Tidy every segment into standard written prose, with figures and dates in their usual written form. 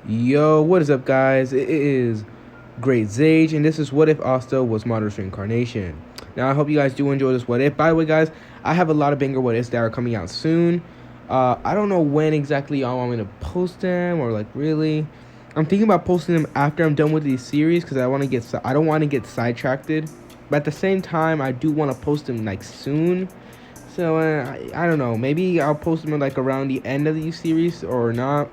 Yo, what is up, guys? It is Great Zage, and this is What If Asta was Madara's reincarnation. Now, I hope you guys do enjoy this What If. By the way, guys, I have a lot of banger What Ifs that are coming out soon. I don't know when exactly y'all want me to post them, or like really. I'm thinking about posting them after I'm done with these series because I don't want to get sidetracked. But at the same time, I do want to post them like soon. So I don't know. Maybe I'll post them like around the end of these series or not.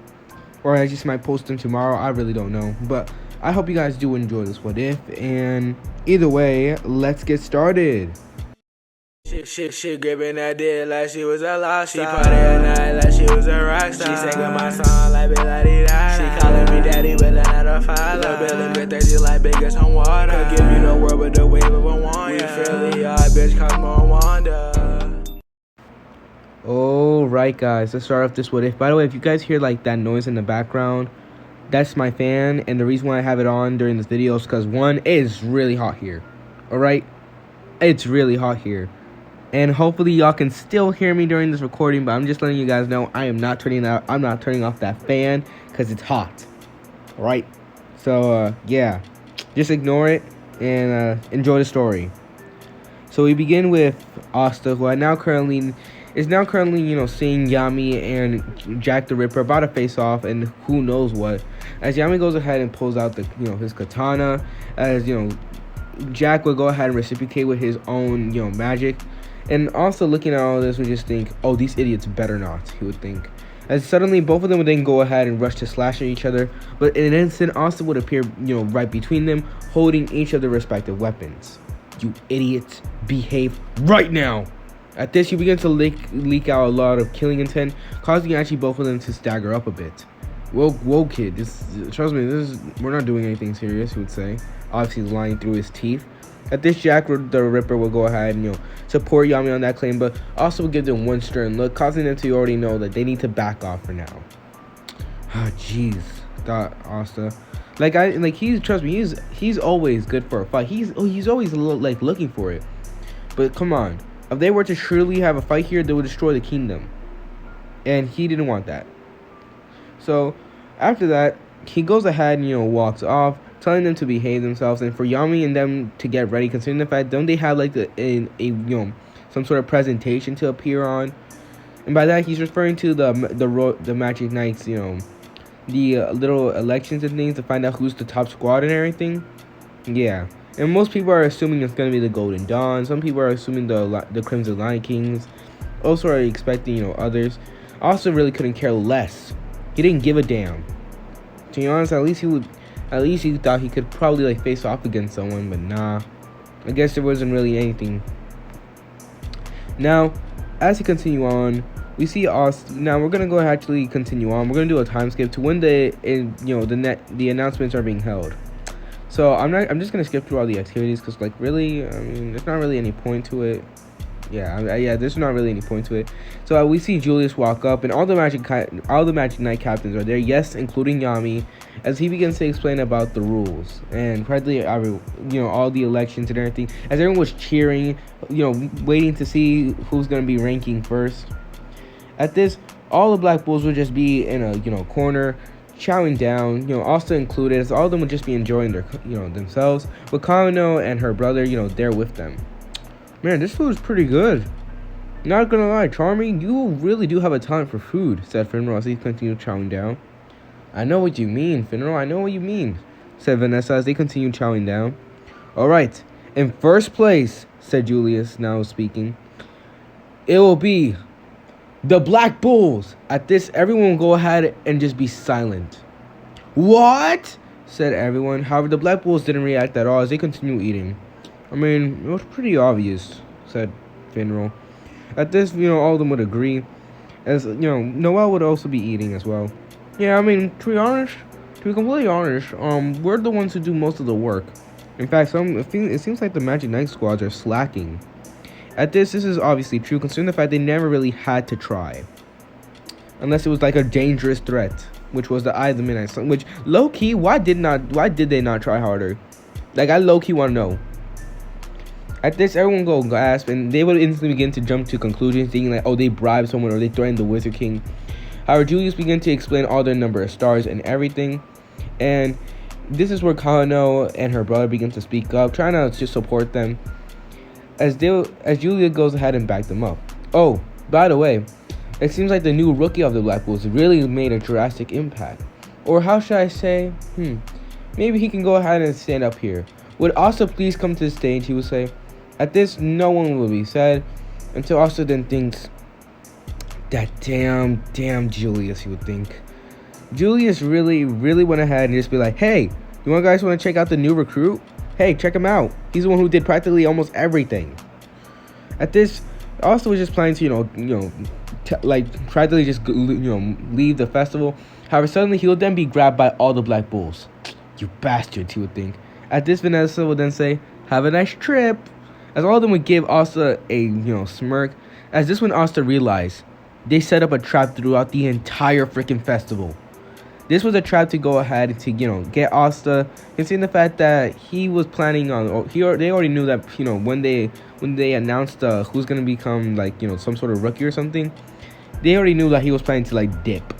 Or I just might post them tomorrow. I really don't know. But I hope you guys do enjoy this What If. And either way, let's get started. She gripping that dick like she was a lost star. She party at night like she was a rock star. She singing my song like Big-La-Dee-Da. She calling me daddy but not her father. Lil' Billy been thirsty like big as some water. Could give you the world with the wave of a wand. We Philly, our bitch Cosmo and Wanda. Alright, guys, let's start off this What If. By the way, if you guys hear like that noise in the background, that's my fan. And the reason why I have it on during this video is because one, it is really hot here. Alright? It's really hot here. And hopefully y'all can still hear me during this recording, but I'm just letting you guys know I'm not turning off that fan because it's hot. Alright? So yeah. Just ignore it and enjoy the story. So we begin with Asta, who is now currently, seeing Yami and Jack the Ripper about to face off and who knows what. As Yami goes ahead and pulls out his katana, as Jack will go ahead and reciprocate with his own magic. And also looking at all this, we just think, oh, these idiots better not, he would think. As suddenly both of them would then go ahead and rush to slash at each other, but in an instant, Asta would appear, right between them, holding each of their respective weapons. You idiots, behave right now! At this, he begins to leak out a lot of killing intent, causing actually both of them to stagger up a bit. Whoa, kid, trust me, we're not doing anything serious, he would say, obviously lying through his teeth. At this, Jack the Ripper will go ahead and support Yami on that claim, but also will give them one stern look, causing them to already know that they need to back off for now. Ah, jeez, thought Asta. Trust me, he's always good for a fight. He's always looking for it. But come on, if they were to surely have a fight here, they would destroy the kingdom, and he didn't want that. So after that, he goes ahead and walks off, telling them to behave themselves and for Yami and them to get ready, considering the fact don't they have like some sort of presentation to appear on. And by that he's referring to the Magic Knights, the little elections and things to find out who's the top squad and everything. Yeah, and most people are assuming it's gonna be the Golden Dawn. Some people are assuming the Crimson Lion Kings. Also are expecting others. Also really couldn't care less. He didn't give a damn. To be honest, at least he thought he could probably face off against someone, but nah. I guess there wasn't really anything. Now, as he continue on, we see Asta. Now we're gonna go ahead actually continue on. We're gonna do a time skip to when the announcements are being held. So I'm just gonna skip through all the activities because really, I mean, there's not really any point to it. Yeah, there's not really any point to it. So we see Julius walk up, and all the Magic Knight captains are there. Yes, including Yami, as he begins to explain about the rules and practically all the elections and everything. As everyone was cheering, waiting to see who's gonna be ranking first. At this, all the Black Bulls would just be in a corner, chowing down. Asta included, as all of them would just be enjoying their themselves. With Kano and her brother, there with them. Man, this food is pretty good. Not gonna lie, Charming, you really do have a talent for food, said Finral as he continued chowing down. I know what you mean, Finral, I know what you mean, said Vanessa as they continued chowing down. Alright, in first place, said Julius, now speaking, it will be the Black Bulls. At this, everyone will go ahead and just be silent. What? Said everyone. However, the Black Bulls didn't react at all as they continued eating. I mean, it was pretty obvious, said Finral. At this, all of them would agree, as, Noelle would also be eating as well. Yeah, I mean, to be completely honest, we're the ones who do most of the work. In fact, it seems like the Magic Knight squads are slacking. At this is obviously true, considering the fact they never really had to try. Unless it was like a dangerous threat, which was the Eye of the Midnight Sun, which, low-key, why did they not try harder? I low-key want to know. At this, everyone go gasp, and they would instantly begin to jump to conclusions, thinking oh, they bribed someone or they threatened the Wizard King. However, Julius begins to explain all the number of stars and everything, and this is where Kano and her brother begin to speak up, trying to just support them, as Julia goes ahead and back them up. Oh, by the way, it seems like the new rookie of the Black Bulls really made a drastic impact. Or how should I say? Maybe he can go ahead and stand up here. Would Asta please come to the stage, he would say. At this, no one will be said, until Asta then thinks, that damn Julius, he would think. Julius really went ahead and just be like, hey, you guys want to check out the new recruit? Hey, check him out. He's the one who did practically almost everything. At this, Asta was just planning to, practically just, leave the festival. However, suddenly he would then be grabbed by all the Black Bulls. You bastards, he would think. At this, Vanessa would then say, have a nice trip. As all of them would give Asta a, smirk. As this when Asta realized they set up a trap throughout the entire freaking festival. This was a trap to go ahead to, get Asta, considering the fact that he was planning on, they already knew that, when they announced who's going to become, some sort of rookie or something, they already knew that he was planning to, dip.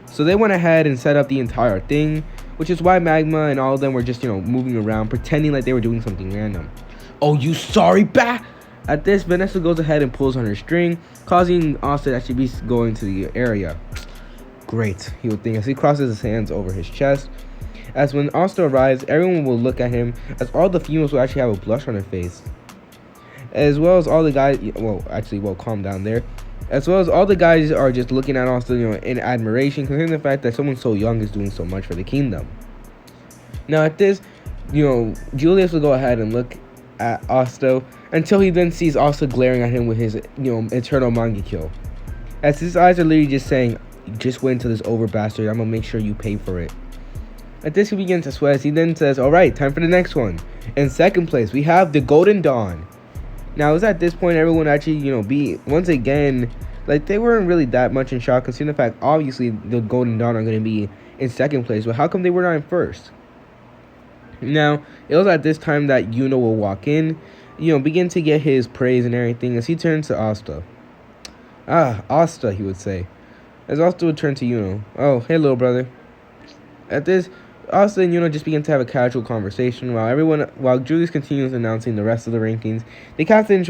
So they went ahead and set up the entire thing, which is why Magma and all of them were just, moving around, pretending like they were doing something random. Oh, you sorry, bat? At this, Vanessa goes ahead and pulls on her string, causing Asta to actually be going to the area. Great, he would think, as he crosses his hands over his chest. As when Asta arrives, everyone will look at him, as all the females will actually have a blush on their face. As well as all the guys, calm down there. As well as all the guys are just looking at Asta, in admiration, considering the fact that someone so young is doing so much for the kingdom. Now at this, Julius will go ahead and look at Asta, until he then sees Asta glaring at him with his, eternal Mangekyo. As his eyes are literally just saying, just wait until this over, bastard. I'm gonna make sure you pay for it. At this, he begins to sweat. He then says, alright, time for the next one. In second place, we have the Golden Dawn. Now, it's at this point, everyone actually, once again, they weren't really that much in shock, considering the fact, obviously, the Golden Dawn are going to be in second place, but how come they were not in first? Now, it was at this time that Yuno will walk in, begin to get his praise and everything, as he turns to Asta. Ah, Asta, he would say. As Asta would turn to Yuno. Oh, hey, little brother. At this, Asta and Yuno just begin to have a casual conversation while Julius continues announcing the rest of the rankings. The captains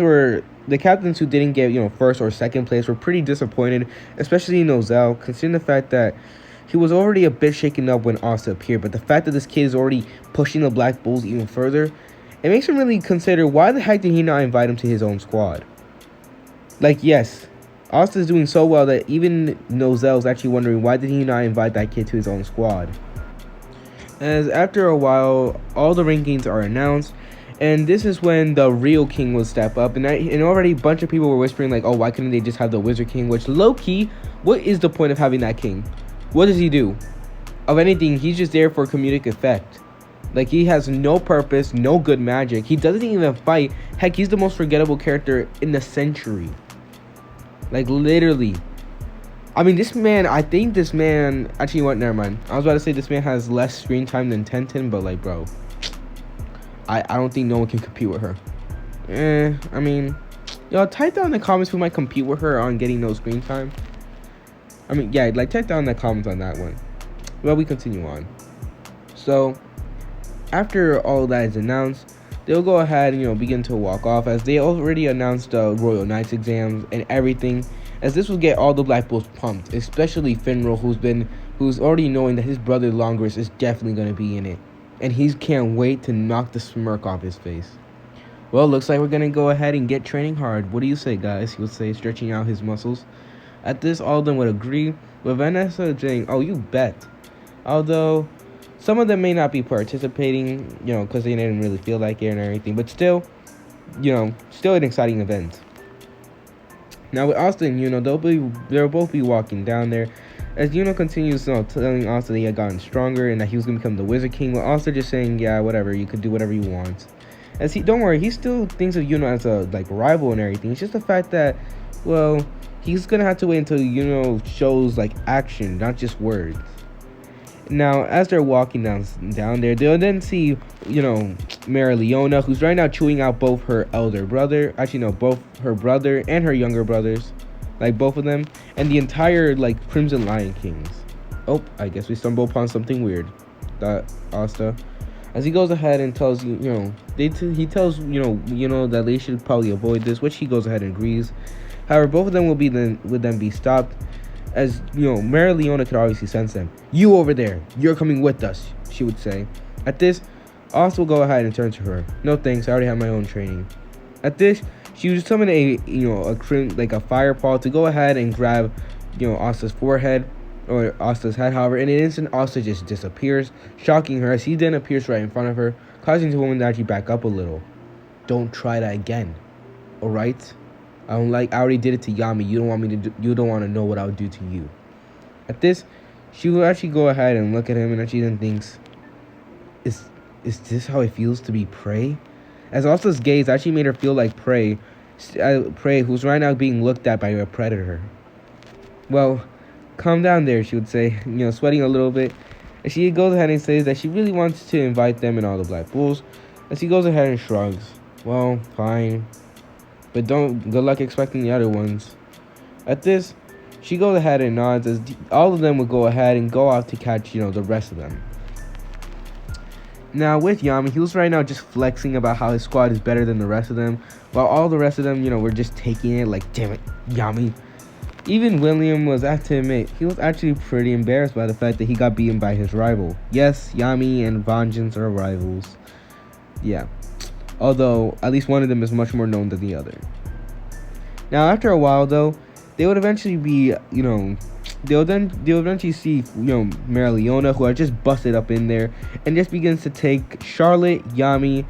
who didn't get, first or second place were pretty disappointed, especially Nozel, considering the fact that he was already a bit shaken up when Asta appeared, but the fact that this kid is already pushing the Black Bulls even further, it makes him really consider why the heck did he not invite him to his own squad? Yes, Asta's doing so well that even Nozel's actually wondering why did he not invite that kid to his own squad. As after a while, all the rankings are announced, and this is when the real king will step up, and already a bunch of people were whispering oh, why couldn't they just have the Wizard King, which low-key, what is the point of having that king? What does he do? Of anything, he's just there for comedic effect. He has no purpose, no good magic, he doesn't even fight, heck, he's the most forgettable character in the century. Literally. I think this man, actually, what, never mind. I was about to say this man has less screen time than Tenten, but, bro, I don't think no one can compete with her. Type down in the comments who might compete with her on getting no screen time. Type down in the comments on that one. Well, we continue on. So, after all that is announced, they'll go ahead and, begin to walk off, as they already announced the Royal Knights exams and everything, as this will get all the Black Bulls pumped, especially Finral, who's already knowing that his brother Longris is definitely going to be in it, and he can't wait to knock the smirk off his face. Well, looks like we're going to go ahead and get training hard. What do you say, guys? He would say, stretching out his muscles. At this, all of them would agree, with Vanessa saying, oh, you bet. Although, some of them may not be participating, because they didn't really feel like it and everything, but still, still an exciting event. Now, with Asta and Yuno, they'll both be walking down there, as Yuno continues telling Asta that he had gotten stronger and that he was going to become the Wizard King, with Asta just saying, yeah, whatever, you could do whatever you want. Don't worry, he still thinks of Yuno as a, rival and everything. It's just the fact that, well, he's going to have to wait until Yuno shows, action, not just words. Now, as they're walking down there, they'll then see, Mara Leona, who's right now chewing out both her elder brother, both her brother and her younger brothers. like both of them, and the entire like Crimson Lion Kings. Oh, I guess we stumbled upon something weird. That Asta, as he goes ahead and tells he tells that they should probably avoid this, which he goes ahead and agrees. However, both of them would then be stopped, as Mary Leona could obviously sense them. You over there, you're coming with us, she would say. At this, Asta will go ahead and turn to her. No thanks, I already have my own training. At this, she would summon a fire paw to go ahead and grab Asta's forehead or Asta's head. However, in an instant, Asta just disappears, shocking her as he then appears right in front of her, causing the woman to actually back up a little. Don't try that again, all right? I already did it to Yami. You don't want to know what I would do to you. At this, she will actually go ahead and look at him, and she then thinks, is this how it feels to be prey? As Asta's gaze actually made her feel like prey who's right now being looked at by a predator. Well, calm down there, she would say, sweating a little bit. And she goes ahead and says that she really wants to invite them and all the Black Bulls. As he goes ahead and shrugs. Well, fine. But good luck expecting the other ones. At this, she goes ahead and nods as all of them would go ahead and go out to catch, the rest of them. Now, with Yami, he was right now just flexing about how his squad is better than the rest of them, while all the rest of them, were just taking it like, damn it, Yami. Even William was, I have to admit, he was actually pretty embarrassed by the fact that he got beaten by his rival. Yes, Yami and Vengeance are rivals. Yeah. Although, at least one of them is much more known than the other. Now, after a while, though, they would eventually be, they'll eventually see, Mary Leona, who had just busted up in there, and just begins to take Charlotte, Yami,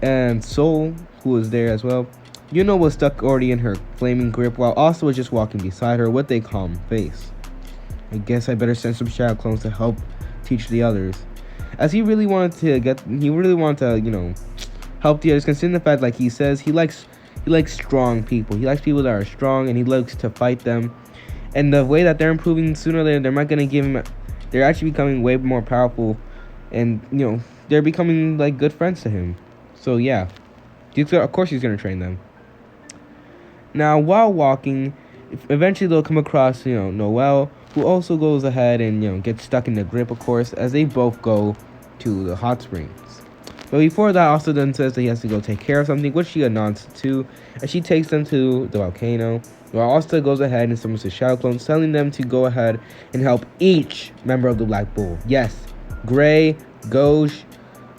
and Soul, who was there as well. Yuno was stuck already in her flaming grip, while Asta was just walking beside her with a calm face. I guess I better send some shadow clones to help teach the others. As he really wanted to, help the others, considering the fact, like he says, he likes strong people. He likes people that are strong, and he likes to fight them. And the way that they're improving, sooner or later, they're not gonna give him. They're actually becoming way more powerful, and they're becoming like good friends to him. So yeah, of course he's gonna train them. Now, while walking, eventually they'll come across Noelle, who also goes ahead and gets stuck in the grip, of course, as they both go to the hot springs. But before that, Asta then says that he has to go take care of something, which she nods to, and she takes them to the volcano, while Asta goes ahead and summons the Shadow Clones, telling them to go ahead and help each member of the Black Bull. Yes, Gray, Gauche,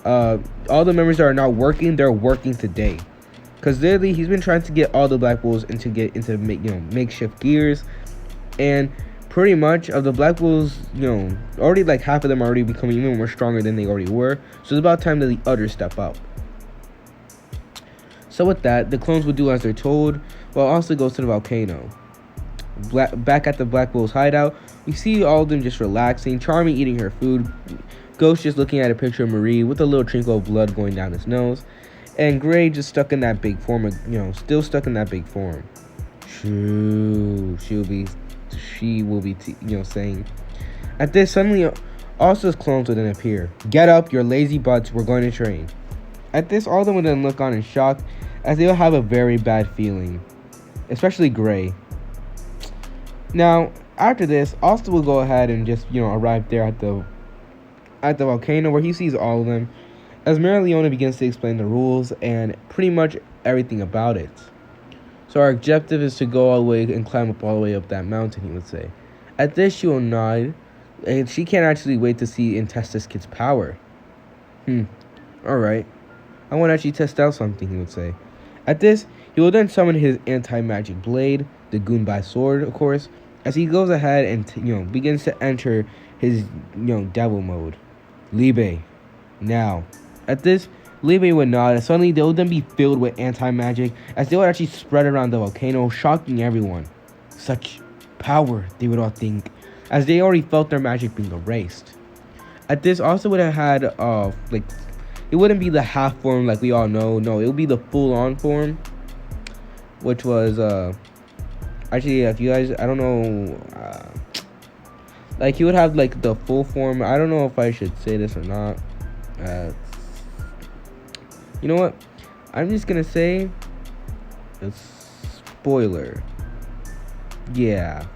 all the members that are not working, they're working today. Because literally, he's been trying to get all the Black Bulls into makeshift gears, and pretty much of the Black Bulls, already like half of them are already becoming even more stronger than they already were. So it's about time that the others step up. So with that, the clones would do as they're told, while Asta goes to the volcano. Back at the Black Bulls hideout, we see all of them just relaxing, Charmy eating her food, Ghost just looking at a picture of Marie with a little trickle of blood going down his nose, and Gray just stuck in that big form, still stuck in that big form. True, she will be saying. At this, suddenly, Asta's clones would then appear. Get up, your lazy butts, we're going to train. At this, all of them would then look on in shock, as they will have a very bad feeling, especially Gray. Now, after this, Asta will go ahead and just, arrive there at the volcano, where he sees all of them, as Mary Leona begins to explain the rules and pretty much everything about it. So our objective is to go all the way and climb up all the way up that mountain, he would say. At this, she will nod, and she can't actually wait to see and test this kid's power. Alright. I want to actually test out something, he would say. At this, he will then summon his anti-magic blade, the Gunbai sword, of course, as he goes ahead and, begins to enter his, devil mode. Libe. Now. At this, Libe would nod, and suddenly they would then be filled with anti-magic, as they would actually spread around the volcano, shocking everyone. Such power, they would all think, as they already felt their magic being erased. At this, Asta would have had, it wouldn't be the half form like we all know. No, it would be the full-on form, which was, actually, if you guys, I don't know, he would have, the full form. I don't know if I should say this or not. You know what? I'm just gonna say a spoiler. Yeah.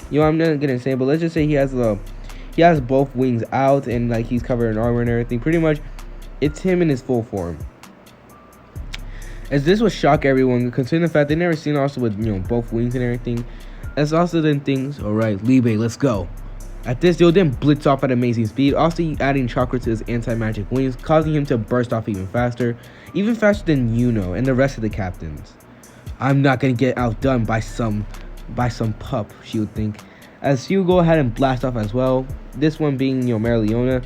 You know, I'm not gonna say, but let's just say he has both wings out and like he's covered in armor and everything. Pretty much, it's him in his full form. As this would shock everyone, considering the fact they never seen Asta with both wings and everything. As Asta then thinks, all right, Libe, let's go. At this, they'll then blitz off at amazing speed, also adding chakra to his anti-magic wings, causing him to burst off even faster than Yuno and the rest of the captains. I'm not gonna get outdone by some pup, she would think. As she would go ahead and blast off as well. This one being Mariliona.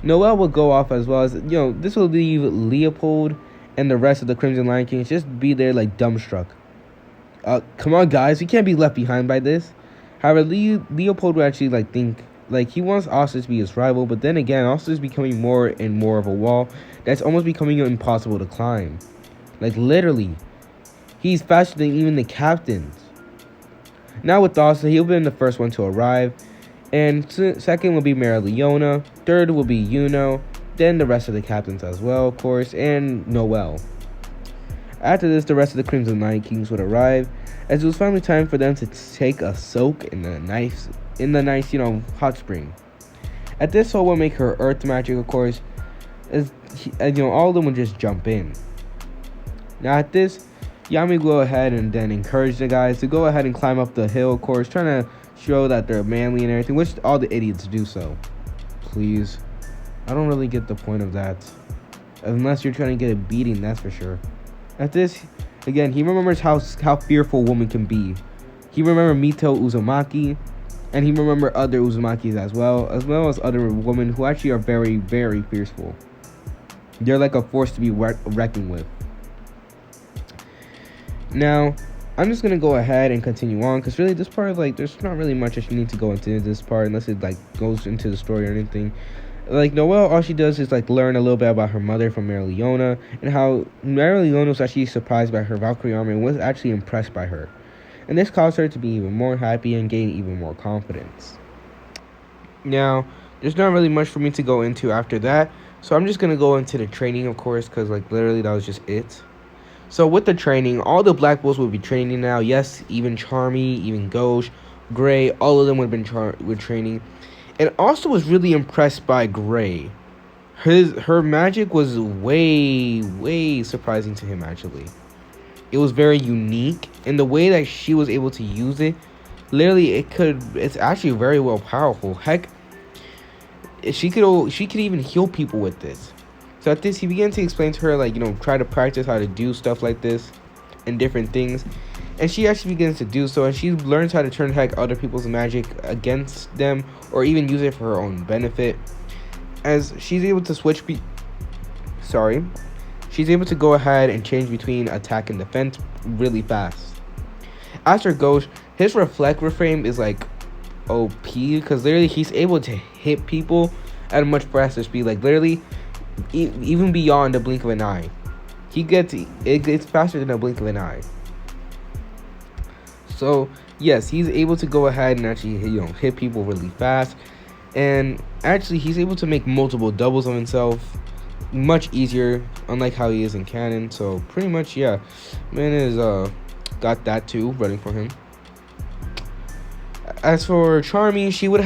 Noelle will go off as well as this will leave Leopold and the rest of the Crimson Lion Kings just be there like dumbstruck. Come on guys, we can't be left behind by this. However, Leopold would actually think he wants Asta to be his rival, but then again, Asta is becoming more and more of a wall that's almost becoming impossible to climb. Like literally, he's faster than even the captains. Now with Asta, he'll be the first one to arrive, and second will be Mariliona, third will be Yuno, then the rest of the captains as well, of course, and Noelle. After this, the rest of the Crimson Lion Kings would arrive, as it was finally time for them to take a soak in the nice, hot spring. At this, Sol will make her earth magic, of course, as all of them would just jump in. Now at this, Yami will go ahead and then encourage the guys to go ahead and climb up the hill, of course, trying to show that they're manly and everything, which all the idiots do so. Please. I don't really get the point of that. Unless you're trying to get a beating, that's for sure. At this, again, he remembers how fearful a woman can be. He remembers Mito Uzumaki, and he remembers other Uzumakis as well as other women who actually are very, very fearful. They're like a force to be reckoned with. Now, I'm just going to go ahead and continue on, because really this part, there's not really much that you need to go into this part, unless it, goes into the story or anything. Noelle, all she does is, learn a little bit about her mother from Mariliona, and how Mariliona was actually surprised by her Valkyrie armor and was actually impressed by her. And this caused her to be even more happy and gain even more confidence. Now, there's not really much for me to go into after that, so I'm just going to go into the training, of course, because, literally that was just it. So with the training, all the Black Bulls will be training now. Yes, even Charmy, even Gauche, Gray, all of them would have been with training. And also was really impressed by Gray. Her magic was way, way surprising to him, actually. It was very unique. And the way that she was able to use it, literally, it's actually very well powerful. Heck, she could even heal people with this. So at this, he began to explain to her, try to practice how to do stuff like this and different things. And she actually begins to do so, and she learns how to turn other people's magic against them, or even use it for her own benefit. As she's able to she's able to go ahead and change between attack and defense really fast. As for Ghost, his reflect reframe is OP, because literally he's able to hit people at a much faster speed, literally even beyond the blink of an eye. It's faster than a blink of an eye. So yes, he's able to go ahead and actually hit people really fast, and actually he's able to make multiple doubles of himself much easier, unlike how he is in canon. So pretty much, yeah, man is got that too running for him. As for Charmy, she would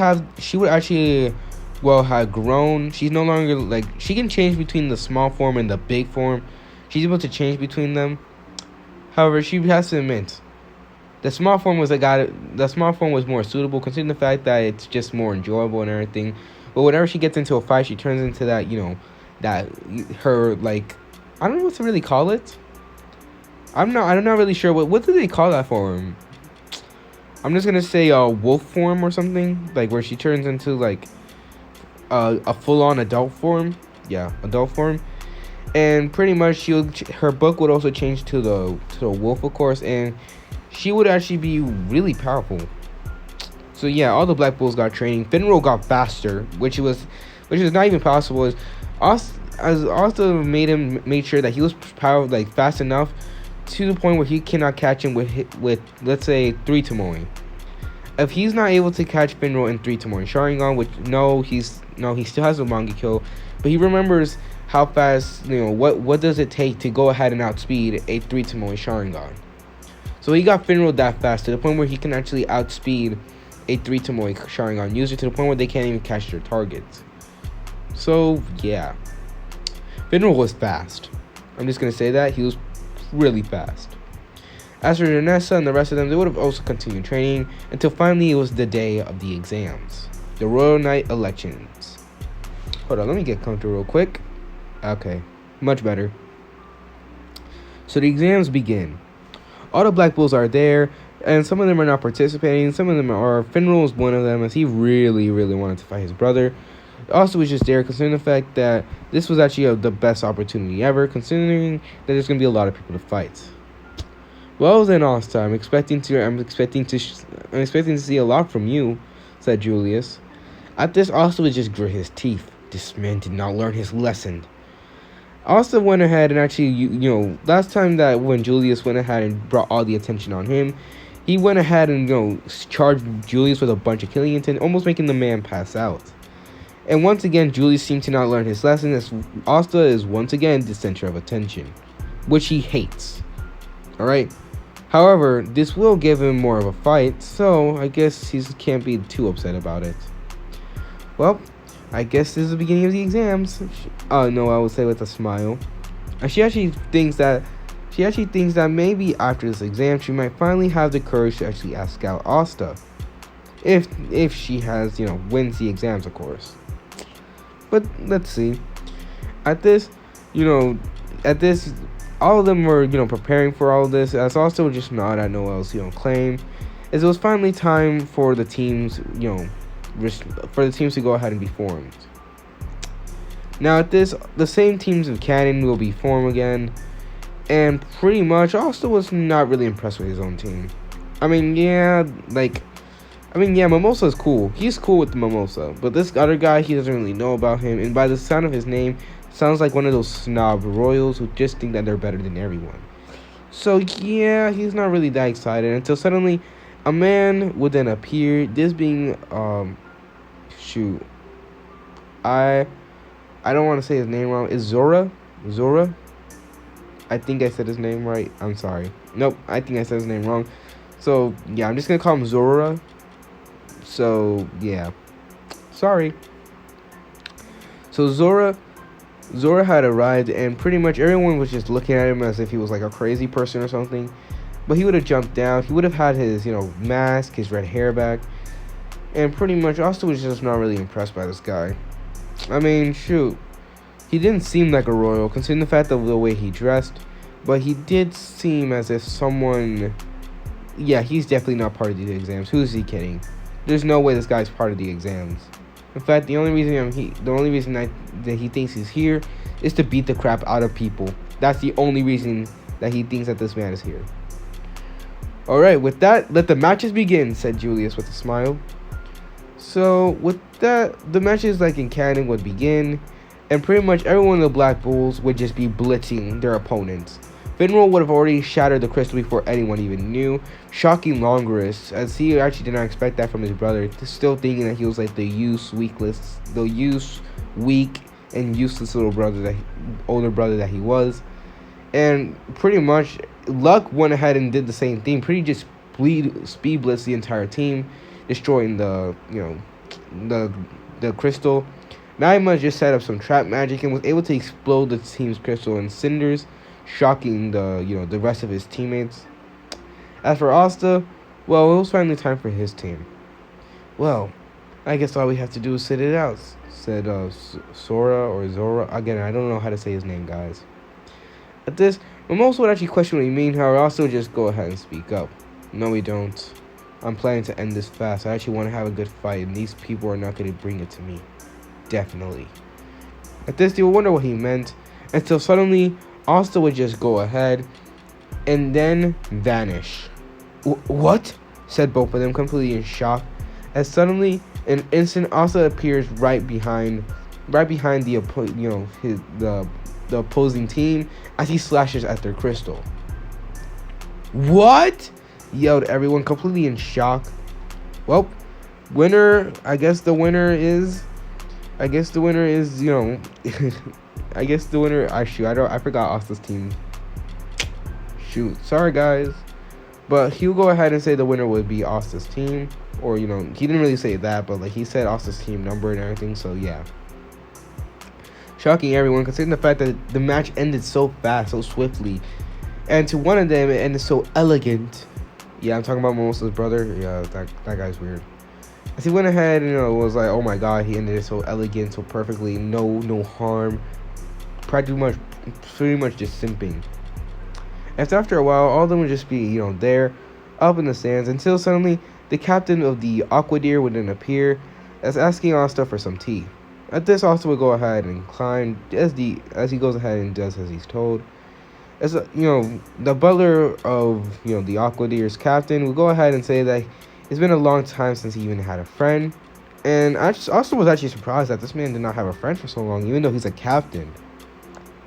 actually have grown. She's no longer she can change between the small form and the big form. She's able to change between them. However, she has to admit, the small form was more suitable, considering the fact that it's just more enjoyable and everything. But whenever she gets into a fight, she turns into that, that her I don't know what to really call it. I'm not really sure what do they call that form. I'm just gonna say wolf form or something, where she turns into a full-on adult form. Yeah, adult form. And pretty much her book would also change to the wolf, of course, and she would actually be really powerful. So yeah, all the Black Bulls got training. Finral got faster, which was not even possible. As also made sure that he was fast enough to the point where he cannot catch him with let's say 3 Tomoe. If he's not able to catch Finral in 3 Tomoe Sharingan, which he still has a Mangekyo, but he remembers how fast, what does it take to go ahead and outspeed a 3 Tomoe Sharingan. So he got Finral that fast to the point where he can actually outspeed a 3 Tomoe Sharingan user to the point where they can't even catch their targets. So yeah, Finral was fast. I'm just gonna say that he was really fast. As for Janessa and the rest of them, they would have also continued training until finally it was the day of the exams, the Royal Knight elections. Hold on, let me get comfortable real quick. Okay, much better. So the exams begin. All the Black Bulls are there, and some of them are not participating. Some of them are. Finral is one of them, as he really wanted to fight his brother. Also, was just there considering the fact that this was actually the best opportunity ever, considering that there's gonna be a lot of people to fight. Well then, Asta, I'm expecting to see a lot from you, said Julius. At this, Asta would just grit his teeth. This man did not learn his lesson. Asta went ahead and actually, last time that when Julius went ahead and brought all the attention on him, he went ahead and, charged Julius with a bunch of killing intent, almost making the man pass out. And once again, Julius seemed to not learn his lesson, as Asta is once again the center of attention, which he hates. Alright? However, this will give him more of a fight, so I guess he can't be too upset about it. Well, I guess this is the beginning of the exams. No, I would say with a smile. And she actually thinks that maybe after this exam, she might finally have the courage to actually ask out Asta. If she has, wins the exams, of course. But let's see. At this, all of them were, preparing for all of this. As also just not at Noel's, claim. As it was finally time for the teams, to go ahead and be formed. Now at this, the same teams of Cannon will be formed again, and pretty much Asta was not really impressed with his own team. Mimosa is cool. He's cool with the Mimosa, but this other guy, he doesn't really know about him, and by the sound of his name, sounds like one of those snob royals who just think that they're better than everyone. So yeah, he's not really that excited until suddenly a man would then appear. This being I don't want to say his name wrong. Is Zora? I think I said his name right. I'm sorry. Nope, I think I said his name wrong. So yeah, I'm just gonna call him Zora. So yeah, sorry. So Zora had arrived, and pretty much everyone was just looking at him as if he was like a crazy person or something. But he would have jumped down. He would have had his, mask, his red hair back. And pretty much Asta was just not really impressed by this guy. He didn't seem like a royal, considering the fact of the way he dressed. But he did seem as if someone... Yeah, he's definitely not part of the exams. Who's he kidding? There's no way this guy's part of the exams. In fact, the only reason that he thinks he's here is to beat the crap out of people. That's the only reason that he thinks that this man is here. Alright, with that, let the matches begin, said Julius with a smile. So, with that, the matches like in Canon would begin, and pretty much everyone in the Black Bulls would just be blitzing their opponents. Finral would have already shattered the crystal before anyone even knew, shocking Longoris, as he actually did not expect that from his brother, still thinking that he was like the weak and useless older brother that he was. And pretty much, Luck went ahead and did the same thing, pretty just speed blitz the entire team, destroying the crystal. Naima just set up some trap magic and was able to explode the team's crystal in cinders, shocking the rest of his teammates. As for Asta, well, it was finally time for his team. Well, I guess all we have to do is sit it out, said Sora or Zora. Again, I don't know how to say his name, guys. At this, Mimosa would actually question what he mean, however, also just go ahead and speak up. No, we don't. I'm planning to end this fast. I actually want to have a good fight, and these people are not going to bring it to me. Definitely. At this, they would wonder what he meant, until suddenly, Asta would just go ahead and then vanish. What? Said both of them, completely in shock. As suddenly, in an instant, Asta appears right behind the opposing team as he slashes at their crystal. What? Yelled everyone, completely in shock. Well, winner. I guess the winner is. I guess the winner. I forgot Asta's team. Shoot. Sorry, guys. But he'll go ahead and say the winner would be Asta's team. Or, you know, he didn't really say that, but like he said Asta's team number and everything, so yeah. Shocking everyone, considering the fact that the match ended so fast, so swiftly. And to one of them, it ended so elegant. Yeah, I'm talking about Mimosa's brother. Yeah, that guy's weird. As he went ahead and, you know, was like, oh my god, he ended it so elegant, so perfectly, no harm. Pretty much just simping. After a while, all of them would just be, you know, there, up in the stands, until suddenly the captain of the Aquadeer would then appear, as asking Asta for some tea. At this, Asta would go ahead and climb as he goes ahead and does as he's told. As you know, the butler of, you know, the Aquadeer's captain would go ahead and say that it's been a long time since he even had a friend, and I also was actually surprised that this man did not have a friend for so long, even though he's a captain.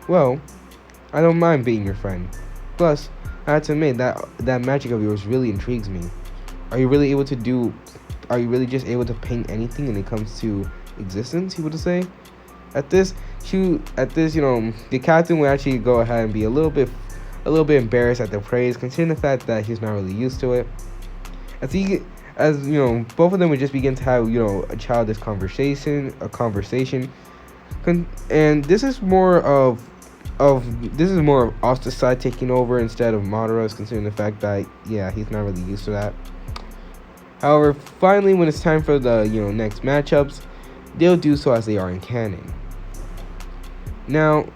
Well, I don't mind being your friend. Plus, I have to admit that magic of yours really intrigues me. Are you really just able to paint anything when it comes to existence? He would say. At this, you know, the captain would actually go ahead and be a little bit embarrassed at the praise, considering the fact that he's not really used to it. As you know, both of them would just begin to have, you know, a childish conversation, and this is more of Asta's side taking over instead of Madara's, considering the fact that, yeah, he's not really used to that. However, finally, when it's time for the, you know, next matchups, they'll do so as they are in canon. Now,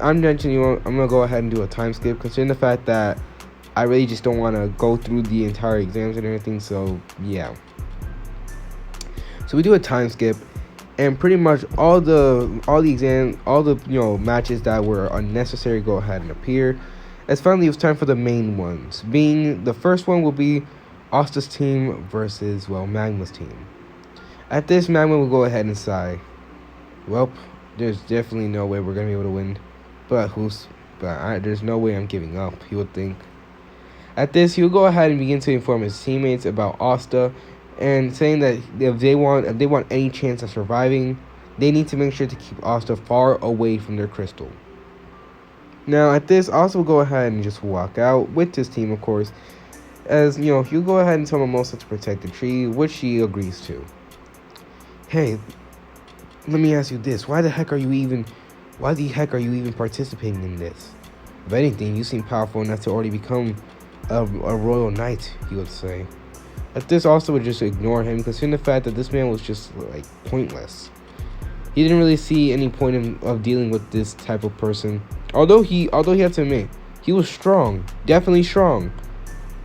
I'm gonna go ahead and do a time skip, considering the fact that I really just don't want to go through the entire exams and everything. So yeah. So we do a time skip, and pretty much all the you know, matches that were unnecessary go ahead and appear. As finally, it's time for the main ones. Being the first one will be Asta's team versus, well, Magma's team. At this, Magma will go ahead and sigh. Well, there's definitely no way we're gonna be able to win, but there's no way I'm giving up, he would think. At this, he'll go ahead and begin to inform his teammates about Asta, and saying that if they want any chance of surviving, they need to make sure to keep Asta far away from their crystal. Now, at this, Asta will go ahead and just walk out with his team, of course, as, you know, he'll go ahead and tell Mimosa to protect the tree, which she agrees to. Hey, let me ask you this: why the heck are you even participating in this? If anything, you seem powerful enough to already become a royal knight, he would say. At this, Asta would just ignore him, considering the fact that this man was just, like, pointless. He didn't really see any point of dealing with this type of person. Although he had to admit, he was strong, definitely strong.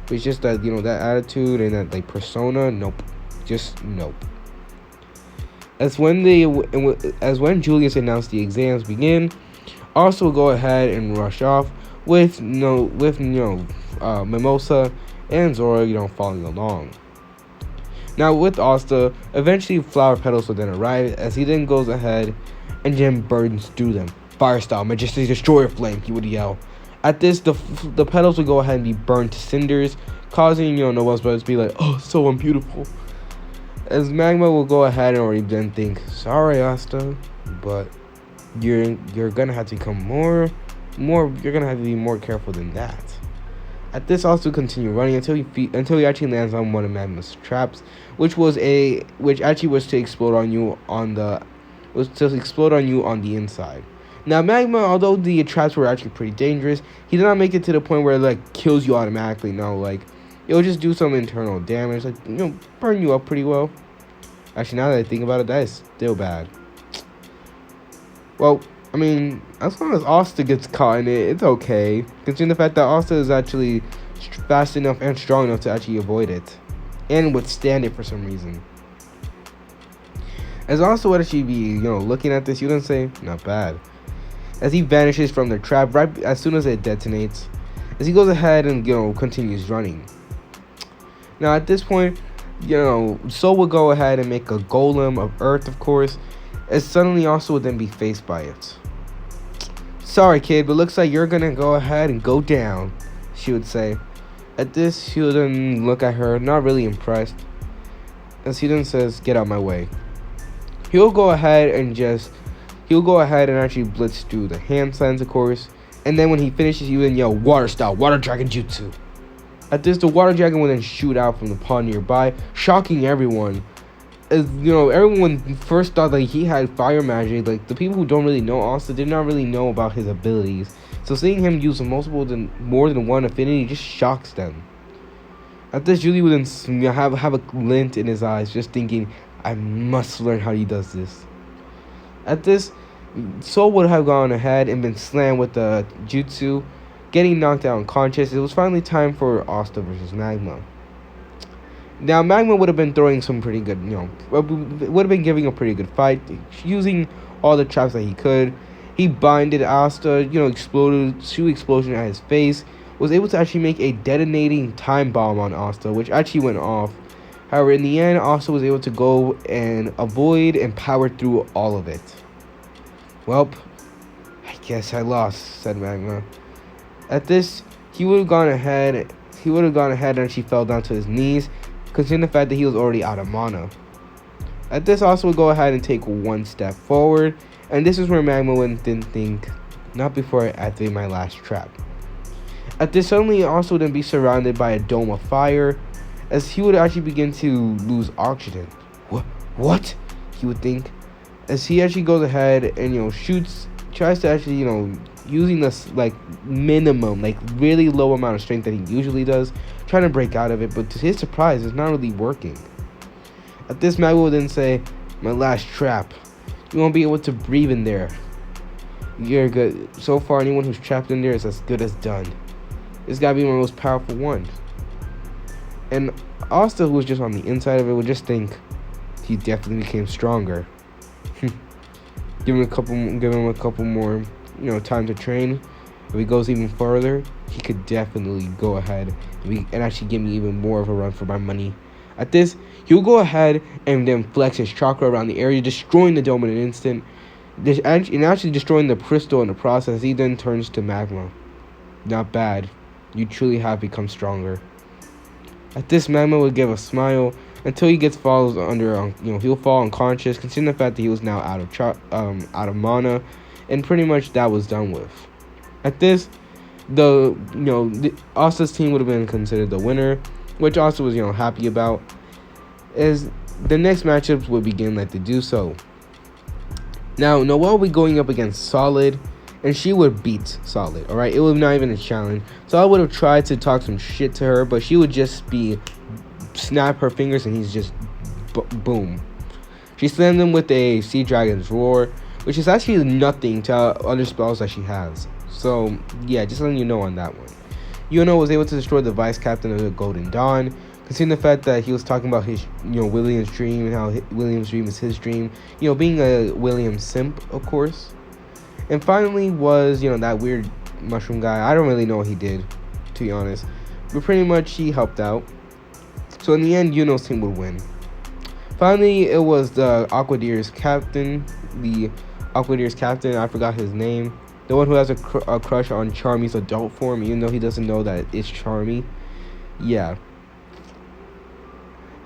But it's just that, you know, that attitude and that, like, persona, nope, just nope. As when Julius announced the exams begin, Asta will go ahead and rush off with Mimosa and Zora, you know, following along. Now, with Asta, eventually flower petals will then arrive, as he then goes ahead and then burns through them. Fire style, majestic destroyer flame, he would yell. At this, the petals will go ahead and be burned to cinders, causing, you know, Noel's brothers to be like, oh, so unbeautiful. As Magma will go ahead and already then think, sorry, Asta, but you're gonna have to become you're gonna have to be more careful than that. At this, Asta will continue running until he actually lands on one of Magma's traps, which actually was to explode on you on the inside. Now, Magma, although the traps were actually pretty dangerous, he did not make it to the point where it, like, kills you automatically. No, like, it'll just do some internal damage, like, you know, burn you up pretty well. Actually, now that I think about it, that is still bad. Well, I mean, as long as Asta gets caught in it, it's okay, considering the fact that Asta is actually fast enough and strong enough to actually avoid it and withstand it for some reason. As Asta would actually be, you know, looking at this, you don't say, not bad. As he vanishes from the trap right as soon as it detonates, as he goes ahead and, you know, continues running. Now, at this point, you know, Soul will go ahead and make a golem of earth, of course, as suddenly Asta would then be faced by it. Sorry, kid, but looks like you're gonna go ahead and go down, she would say. At this, he would then look at her, not really impressed, as he then says, get out my way. He'll go ahead and actually blitz through the hand signs, of course, and then when he finishes, he would then yell, water style, water dragon jutsu. At this, the water dragon would then shoot out from the pond nearby, shocking everyone. As you know, everyone first thought like he had fire magic. Like the people who don't really know Asta did not really know about his abilities. So seeing him use more than one affinity just shocks them. At this, Julie would then have a glint in his eyes, just thinking, I must learn how he does this. At this, Soul would have gone ahead and been slammed with the jutsu, getting knocked out unconscious. It was finally time for Asta versus Magma. Now, Magma would have been throwing some pretty good, would have been giving a pretty good fight, using all the traps that he could. He binded Asta, exploded, two explosions at his face, was able to actually make a detonating time bomb on Asta, which actually went off. However, in the end, Asta was able to go and avoid and power through all of it. Welp, I guess I lost, said Magma. At this, he would have gone ahead and actually fell down to his knees, considering the fact that he was already out of mana. At this, Asta would go ahead and take one step forward, and this is where Magma went and think, not before I activate my last trap. At this, suddenly Asta would then be surrounded by a dome of fire, as he would actually begin to lose oxygen. What? He would think, as he actually goes ahead and tries to actually using this minimum, really low amount of strength that he usually does, trying to break out of it, but to his surprise, it's not really working. At this, Magma would then say, my last trap. You won't be able to breathe in there. You're good. So far, anyone who's trapped in there is as good as done. It's gotta be my most powerful one. And Asta, who was just on the inside of it, would just think he definitely became stronger. Give him a couple more, time to train. If he goes even further, he could definitely go ahead and actually give me even more of a run for my money. At this, he'll go ahead and then flex his chakra around the area, destroying the dome in an instant, and actually destroying the crystal in the process. He then turns to Magma. Not bad. You truly have become stronger. At this, Magma would give a smile until he falls under. He'll fall unconscious, considering the fact that he was now out of mana, and pretty much that was done with. At this, Asta's team would have been considered the winner, which Asta was happy about, as the next matchups would begin like they do so. Now, Noelle would be going up against Solid, and she would beat Solid, alright? It was not even a challenge. So I would have tried to talk some shit to her, but she would just snap her fingers and he's just boom. She slammed him with a Sea Dragon's Roar, which is actually nothing to other spells that she has. So, yeah, just letting you know on that one. Yuno was able to destroy the Vice Captain of the Golden Dawn, considering the fact that he was talking about his, William's dream, and how William's dream is his dream. Being a William simp, of course. And finally was, that weird mushroom guy. I don't really know what he did, to be honest. But pretty much he helped out. So in the end, Yuno's team would win. Finally, it was the Aquadeer's captain. I forgot his name. The one who has a crush on Charmy's adult form, even though he doesn't know that it's Charmy. Yeah.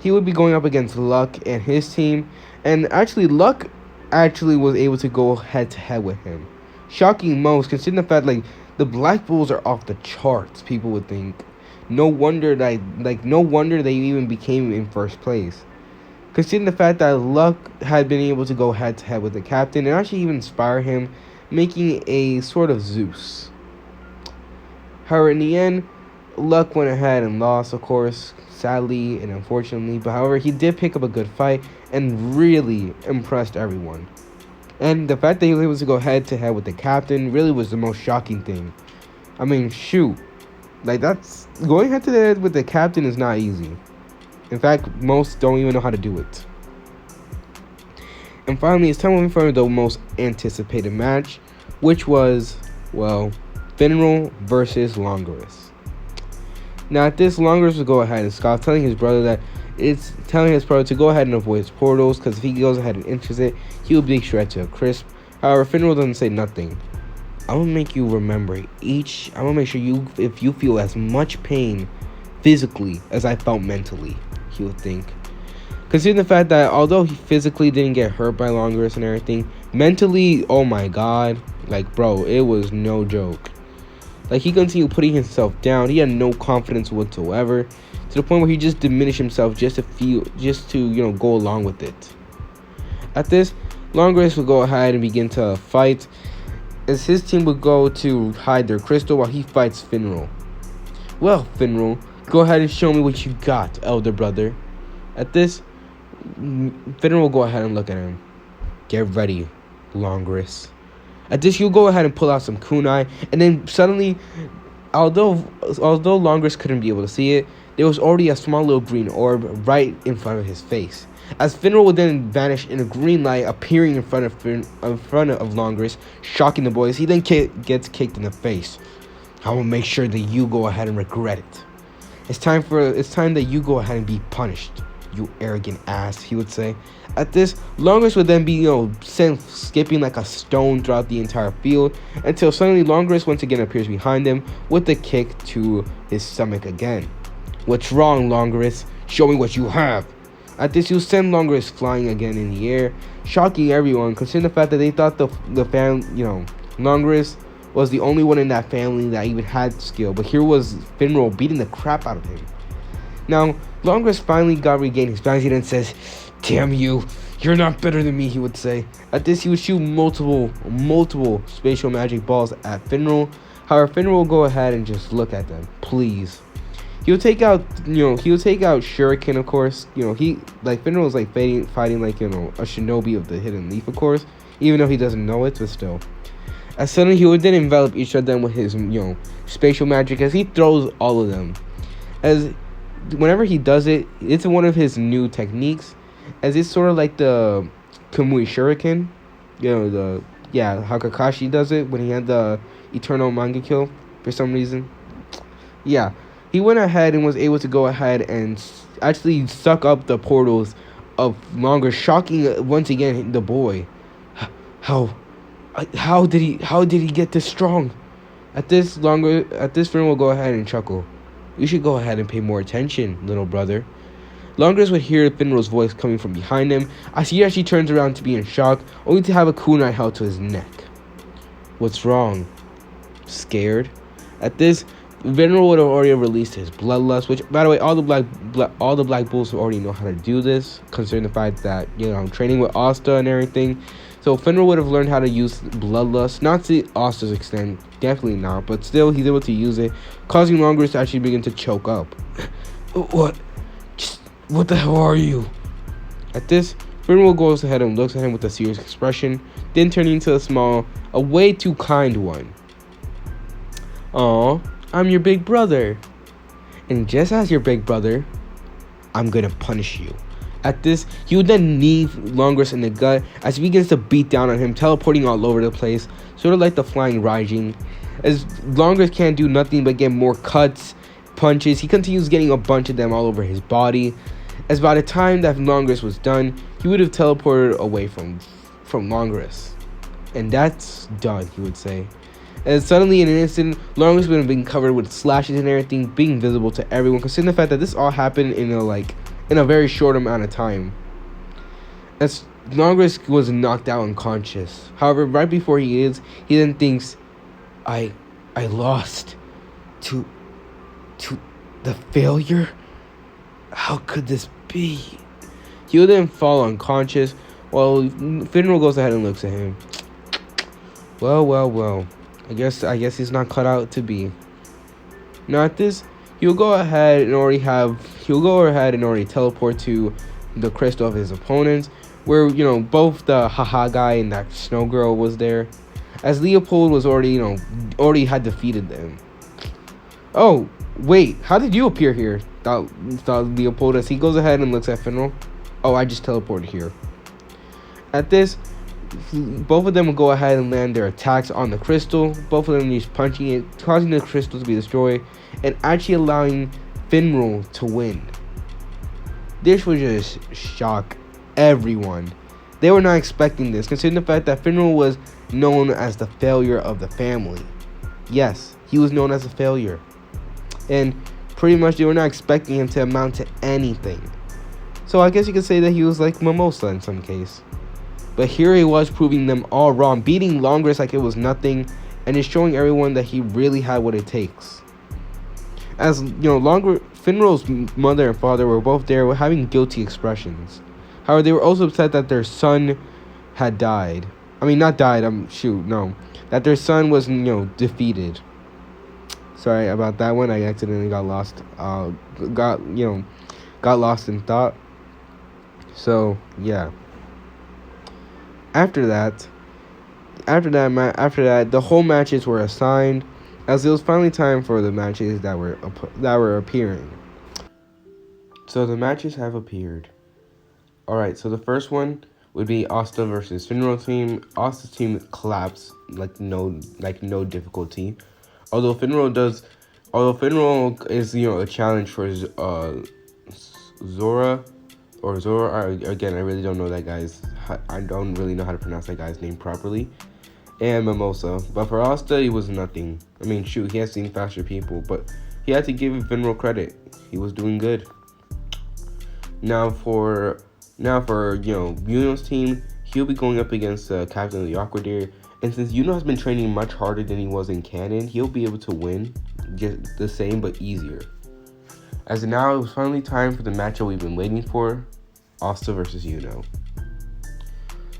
He would be going up against Luck and his team. And actually, Luck was able to go head-to-head with him. Shocking most, considering the fact the Black Bulls are off the charts, people would think. No wonder they even became in first place. Considering the fact that Luck had been able to go head-to-head with the captain and actually even inspire him, making a sort of Zeus. However, in the end, Luck went ahead and lost, of course, sadly and unfortunately. But however, he did pick up a good fight and really impressed everyone. And the fact that he was able to go head-to-head with the captain really was the most shocking thing. I mean, shoot. That's going head-to-head with the captain is not easy. In fact, most don't even know how to do it. And finally, it's time for the most anticipated match, which was, Finral versus Longoris. Now, at this, Longoris would go ahead and scoff, telling his brother to go ahead and avoid his portals, because if he goes ahead and enters it, he will be shredded to a crisp. However, Finral doesn't say nothing. I'm gonna make you remember I'm gonna make sure if you feel as much pain physically as I felt mentally, he would think. Considering the fact that although he physically didn't get hurt by Longoris and everything, mentally, oh my god, bro, it was no joke. Like, he continued putting himself down. He had no confidence whatsoever, to the point where he just diminished himself just to go along with it. At this, Longress would go ahead and begin to fight, as his team would go to hide their crystal while he fights Finral. Well, Finral, go ahead and show me what you got, elder brother. At this, Finral will go ahead and look at him. Get ready, Longress. At this, you'll go ahead and pull out some kunai, and then suddenly, although Longress couldn't be able to see it, there was already a small little green orb right in front of his face. As Finral would then vanish in a green light, appearing in front of Longress, shocking the boys, he then gets kicked in the face. I will make sure that you go ahead and regret it. It's time that you go ahead and be punished, you arrogant ass, he would say. At this, Longress would then be, sent skipping like a stone throughout the entire field, until suddenly Longress once again appears behind him with a kick to his stomach again. What's wrong, Longress? Show me what you have. At this, you send Longress flying again in the air, shocking everyone, considering the fact that they thought Longress was the only one in that family that even had skill, but here was Finral beating the crap out of him. Now, Longress finally regained his balance and says, "Damn you, you're not better than me," he would say. At this, he would shoot multiple spatial magic balls at Finral. However, Finral will go ahead and just look at them, please. He'll take out Shuriken, of course. Finral is fighting like, a shinobi of the hidden leaf, of course, even though he doesn't know it, but still. As suddenly, he would then envelop each of them with his, spatial magic, as he throws all of them. As whenever he does it, it's one of his new techniques, as it's sort of like the Kamui Shuriken, how Kakashi does it when he had the Eternal Mangekyo for some reason. Yeah, he went ahead and was able to go ahead and actually suck up the portals of Longress, shocking once again the boy. How did he get this strong? At this, Finral will go ahead and chuckle. You should go ahead and pay more attention, little brother. Longress would hear Finral's voice coming from behind him, as he actually turns around to be in shock, only to have a kunai held to his neck. What's wrong? Scared? At this, Finral would have already released his bloodlust, which, by the way, all the black bulls already know how to do this, considering the fact that, I'm training with Asta and everything. So Finral would have learned how to use bloodlust, not to Asta's extent, definitely not, but still he's able to use it, causing Longress to actually begin to choke up. What the hell are you? At this, Finral goes ahead and looks at him with a serious expression, then turning into a way too kind one. Aw, I'm your big brother. And just as your big brother, I'm gonna punish you. At this, he would then knee Longress in the gut as he begins to beat down on him, teleporting all over the place, sort of like the flying Raijin. As Longress can't do nothing but get more cuts, punches, he continues getting a bunch of them all over his body. As by the time that Longress was done, he would have teleported away from Longress. And that's done, he would say. And suddenly, in an instant, Longress would have been covered with slashes and everything, being visible to everyone, considering the fact that this all happened in a very short amount of time. As Longress was knocked out unconscious. However, right before he then thinks, I lost to the failure? How could this be? He'll then fall unconscious while Finral goes ahead and looks at him. Well. I guess he's not cut out to be. Now at this, he'll go ahead and already teleport to the crystal of his opponents, where both the haha guy and that snow girl was there, as Leopold was already had defeated them. Oh wait, how did you appear here? Thought Leopold, as he goes ahead and looks at Finral. Oh, I just teleported here. At this, both of them will go ahead and land their attacks on the crystal, both of them just punching it, causing the crystal to be destroyed, and actually allowing Finral to win. This would just shock everyone. They were not expecting this, considering the fact that Finral was known as the failure of the family. Yes, he was known as a failure. And pretty much they were not expecting him to amount to anything. So I guess you could say that he was like Mimosa in some case. But here he was proving them all wrong, beating Longress like it was nothing, and is showing everyone that he really had what it takes. As you know, longer Finral's mother and father were both there, were having guilty expressions. However, they were also upset that their son had died. I mean, not died. That their son was defeated. Sorry about that one. I accidentally got lost. Got lost in thought. So yeah. After that, the whole matches were assigned, as it was finally time for the matches that were appearing. So the matches have appeared. All right. So the first one would be Asta versus Finral team. Asta's team collapsed like no difficulty. Although Finral is a challenge for Zora. Again, I really don't know that guy's. I don't really know how to pronounce that guy's name properly. And Mimosa, but for Asta, he was nothing. I mean, shoot, he has seen faster people, but he had to give Finral credit. He was doing good. Now for Yuno's team, he'll be going up against Captain of the Aqua Deer. And since Yuno has been training much harder than he was in canon, he'll be able to win just the same but easier. As of now, it was finally time for the matchup we've been waiting for, Asta versus Yuno.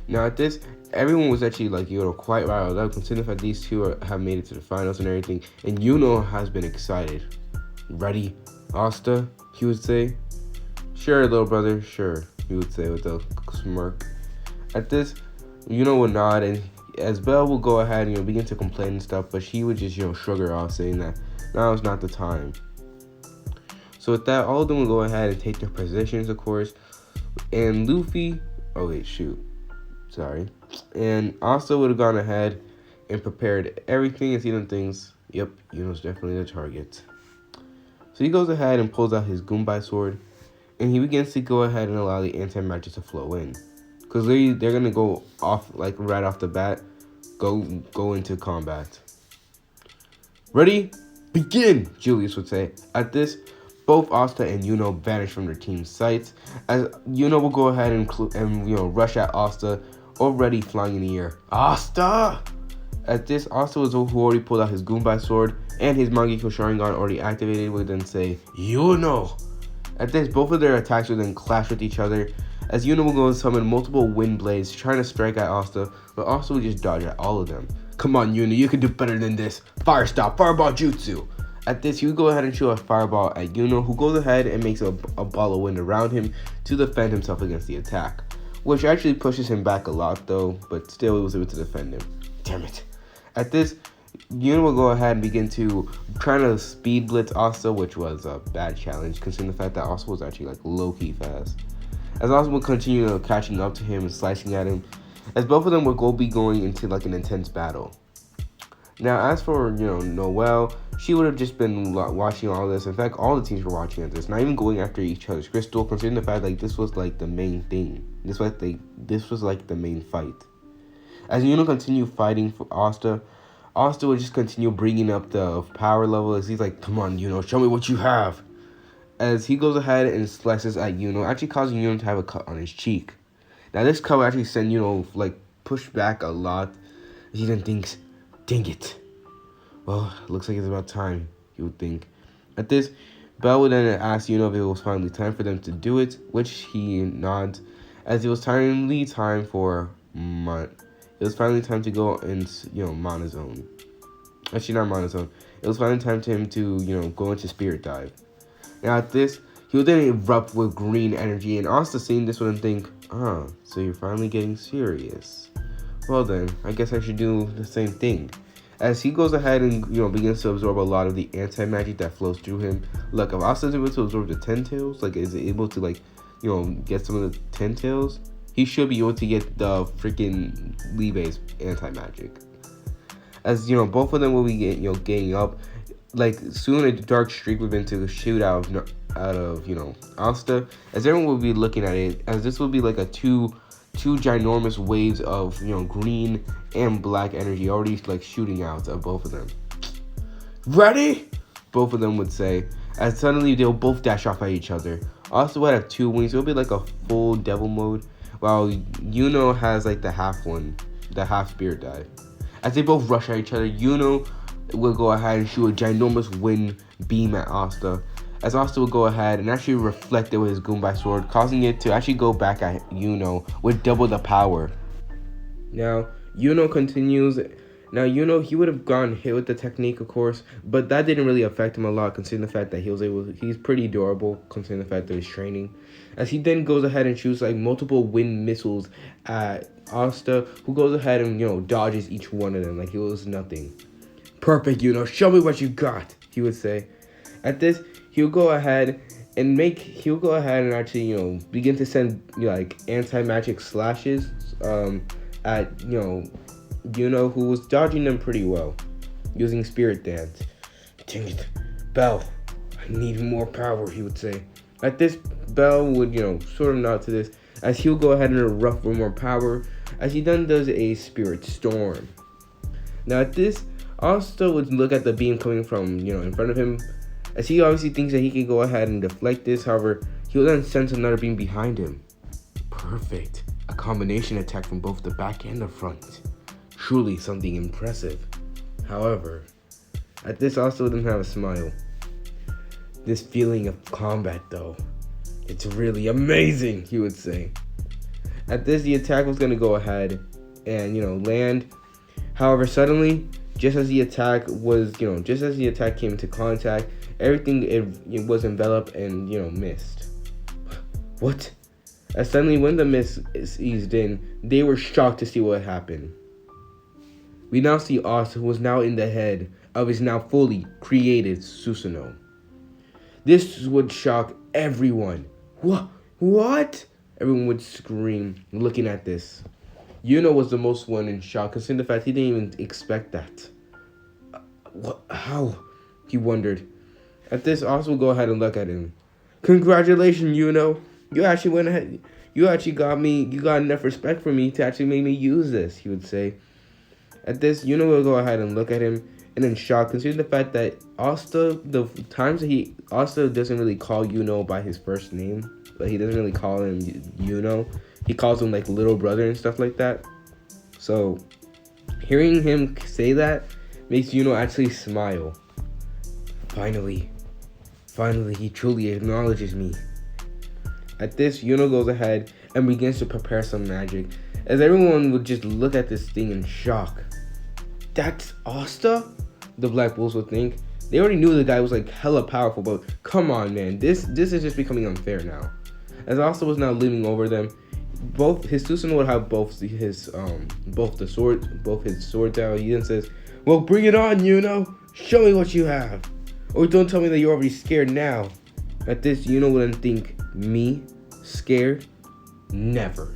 Now at this, everyone was actually quite riled up, considering that these two have made it to the finals and everything. And Yuno has been excited. Ready, Asta? He would say. Sure, little brother, sure, he would say with a smirk. At this, Yuno would nod, and as Belle will go ahead and begin to complain and stuff, but she would just shrug her off, saying that now is not the time. So with that, all of them will go ahead and take their positions, of course. And Luffy, and Asta would have gone ahead and prepared everything and seen them things. Yep, Yuno's definitely the target. So he goes ahead and pulls out his Gunbai sword, and he begins to go ahead and allow the anti-magic to flow in. Because they're going to go off, right off the bat, go into combat. Ready? Begin, Julius would say. At this, both Asta and Yuno vanish from their team's sights, as Yuno will go ahead and rush at Asta, already flying in the air. Asta! At this, Asta who already pulled out his Gunbai sword and his Mangekyo Sharingan already activated would then say, Yuno! At this, both of their attacks would then clash with each other, as Yuno will go and summon multiple wind blades trying to strike at Asta, but Asta would just dodge at all of them. Come on, Yuno, you can do better than this. Fire stop, fireball jutsu! At this, he would go ahead and shoot a fireball at Yuno, who goes ahead and makes a ball of wind around him to defend himself against the attack, which actually pushes him back a lot though, but still he was able to defend him. Damn it. At this, Yuno will go ahead and begin to try to speed blitz Asta, which was a bad challenge considering the fact that Asta was actually low-key fast. As Asta will continue catching up to him and slicing at him, as both of them will be going into an intense battle. Now, as for Noelle, she would have just been watching all this. In fact, all the teams were watching at this, not even going after each other's crystal, considering the fact this was the main thing. This was the main fight. As Yuno continued fighting for Asta would just continue bringing up the power level, as he's like, come on, Yuno, show me what you have. As he goes ahead and slices at Yuno, actually causing Yuno to have a cut on his cheek. Now, this cut will actually send Yuno push back a lot, as he then thinks, dang it. Well, looks like it's about time, you would think. At this, Belle would then ask Yuno if it was finally time for them to do it, which he nods, as it was finally time for it was finally time to go in, monozone. Actually, not monozone. It was finally time to him to, go into spirit dive. Now at this, he would then erupt with green energy, and Asta seeing this would think, so you're finally getting serious. Well then, I guess I should do the same thing. As he goes ahead and, begins to absorb a lot of the anti-magic that flows through him. Look, if Asta's able to absorb the 10 tails, is able to, get some of the 10 tails, he should be able to get the freaking Libe's anti-magic. As, both of them will be getting up. Soon a dark streak will begin to shoot out of Asta. As everyone will be looking at it, as this will be two ginormous waves of green and black energy already shooting out of both of them. Ready? Both of them would say, as suddenly they'll both dash off at each other. Asta would have 2 wings. It'll be a full devil mode, while Yuno has the half spirit dive. As they both rush at each other, Yuno will go ahead and shoot a ginormous wind beam at Asta. As Asta will go ahead and actually reflect it with his Goombai sword, causing it to actually go back at Yuno with double the power. Now, Yuno continues. Now, Yuno, he would have gone hit with the technique, of course, but that didn't really affect him a lot, considering the fact that he's pretty durable, considering the fact that he's training. As he then goes ahead and shoots like multiple wind missiles at Asta, who goes ahead and, dodges each one of them like it was nothing. Perfect, Yuno, show me what you got, he would say. At this, he'll go ahead and actually, begin to send, like, anti-magic slashes, at, Yuno, who was dodging them pretty well, using Spirit Dance. Dang it, Bell, I need more power, he would say. At this, Bell would, sort of nod to this, as he'll go ahead and erupt for more power, as he then does a Spirit Storm. Now at this, Asta would look at the beam coming from, in front of him, as he obviously thinks that he can go ahead and deflect this. However, he'll then sense another beam behind him. Perfect, a combination attack from both the back and the front. Truly something impressive. However, at this also didn't have a smile. This feeling of combat though, it's really amazing, he would say. At this, the attack was going to go ahead and, land. However, suddenly, just as the attack came into contact, everything it was enveloped and, missed. What? As suddenly when the mist eased in, they were shocked to see what happened. We now see Asta, who was now in the head of his now fully created Susanoo. This would shock everyone. What? Everyone would scream, looking at this. Yuno was the most one in shock, considering the fact he didn't even expect that. How? He wondered. At this, Asta will go ahead and look at him. Congratulations, Yuno. You actually went ahead. You actually got me. You got enough respect for me to actually make me use this, he would say. At this, Yuno will go ahead and look at him and in shock, considering the fact that Asta doesn't really call Yuno by his first name. But he doesn't really call him Yuno. He calls him like little brother and stuff like that. So hearing him say that makes Yuno actually smile. Finally, he truly acknowledges me. At this, Yuno goes ahead and begins to prepare some magic, as everyone would just look at this thing in shock. That's Asta? The Black Bulls would think. They already knew the guy was like hella powerful, but come on, man, this is just becoming unfair now. As Asta was now looming over them, both his Susanoo would have both his swords out. He then says, "Well, bring it on, Yuno. Show me what you have. Or don't tell me that you're already scared now." At this, Yuno wouldn't think, me scared? Never.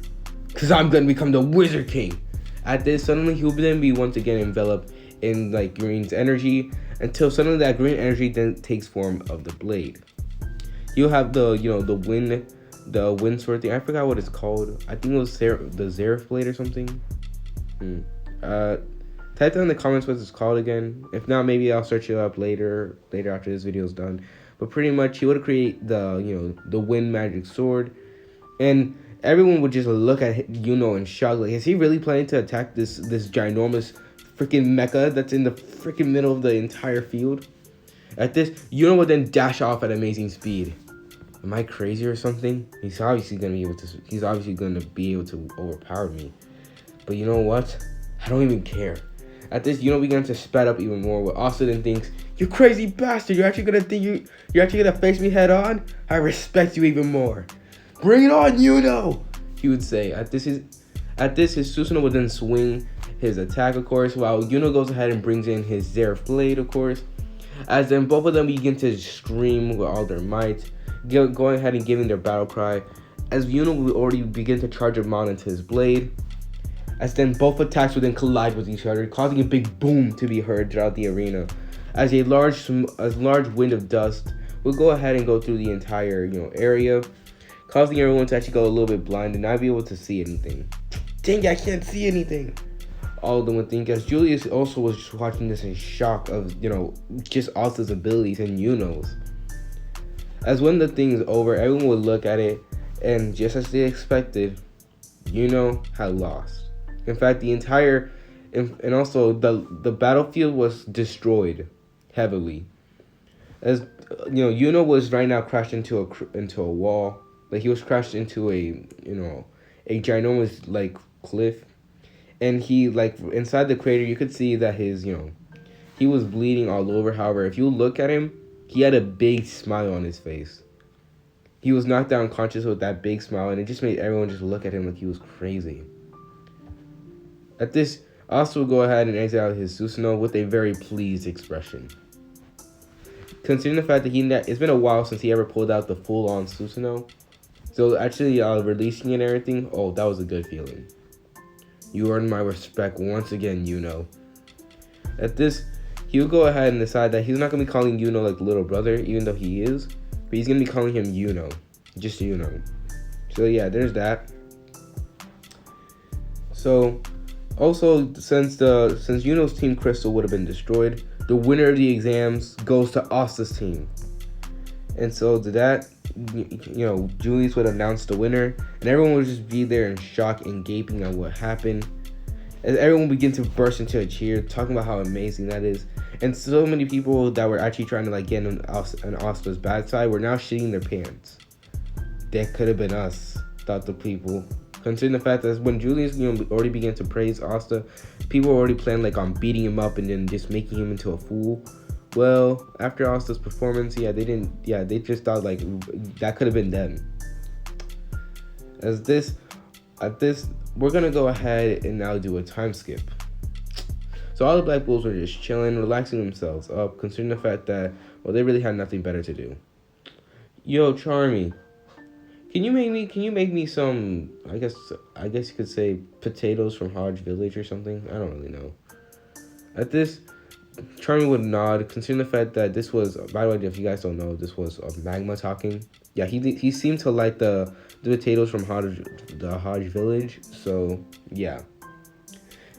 Cause I'm gonna become the Wizard King. At this, suddenly he'll then be once again enveloped in like Green's energy, until suddenly that green energy then takes form of the blade. You'll have the wind sword thing. I forgot what it's called. I think it was the Zerif blade or something. Type down in the comments what it's called again. If not, maybe I'll search it up later after this video is done. But pretty much he would create the wind magic sword, and everyone would just look at Yuno in shock. Like, is he really planning to attack this ginormous freaking mecha that's in the freaking middle of the entire field? At this, Yuno would then dash off at amazing speed. Am I crazy or something? He's obviously gonna be able to overpower me. But you know what? I don't even care. At this, Yuno began to sped up even more. What Asta then thinks, "You crazy bastard! You're actually gonna face me head on? I respect you even more. Bring it on, Yuno!" he would say. At this, his Susanoo would then swing his attack, of course, while Yuno goes ahead and brings in his Zerif blade, of course. As then both of them begin to scream with all their might, going ahead and giving their battle cry, as Yuno will already begin to charge him on into his blade. As then both attacks would then collide with each other, causing a big boom to be heard throughout the arena. As a large wind of dust will go ahead and go through the entire area, causing everyone to actually go a little bit blind and not be able to see anything. Dang, I can't see anything. All of them would think, as Julius also was just watching this in shock of just Asta's abilities and Yuno's. As when the thing is over, everyone would look at it, and just as they expected, Yuno had lost. In fact, the entire and also the battlefield was destroyed heavily. As Yuno was right now crashed into a wall. Like he was crashed into a ginormous like cliff, and he like inside the crater you could see that he was bleeding all over. However, if you look at him, he had a big smile on his face. He was knocked down unconscious with that big smile, and it just made everyone just look at him like he was crazy. At this, Asta will go ahead and exile his Susanoo with a very pleased expression. Considering the fact that it's been a while since he ever pulled out the full-on Susanoo, so actually releasing it and everything, oh, that was a good feeling. You earned my respect once again, Yuno. At this, he'll go ahead and decide that he's not going to be calling Yuno like little brother, even though he is, but he's going to be calling him Yuno. Just Yuno. So yeah, there's that. So, also, since Yuno's Team Crystal would have been destroyed, the winner of the exams goes to Asta's team. And so to that, Julius would announce the winner, and everyone would just be there in shock and gaping at what happened. As everyone would begin to burst into a cheer, talking about how amazing that is. And so many people that were actually trying to like get on Asta's bad side were now shitting their pants. That could have been us, thought the people. Considering the fact that when Julius already began to praise Asta, people were already planning like on beating him up and then just making him into a fool. Well, after Asta's performance, they just thought like that could have been them. At this, we're gonna go ahead and now do a time skip. So all the Black Bulls were just chilling, relaxing themselves up, considering the fact that, well, they really had nothing better to do. Yo, Charmy, can you make me some, I guess you could say potatoes from Hodge Village or something? I don't really know. At this, Charmy would nod, considering the fact that this was, by the way, if you guys don't know, this was Magma talking. Yeah, he seemed to like the potatoes from the Hodge Village, so yeah.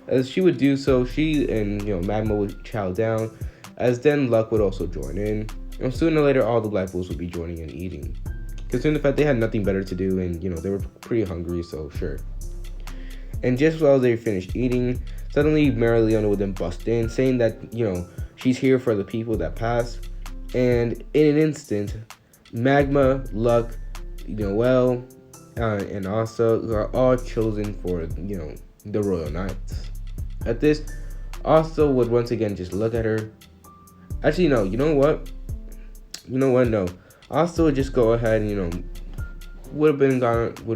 As she would do so, she and Magma would chow down, as then Luck would also join in, and sooner or later all the Black Bulls would be joining and eating. Considering the fact they had nothing better to do, and they were pretty hungry, so sure. And just while they finished eating, suddenly Mary Leona would then bust in, saying that she's here for the people that passed, and in an instant, Magma, Luck, Noelle, and Asta are all chosen for the Royal Knights. At this, Asta would once again just look at her. Actually, no. You know what? No. Asta would just go ahead and would have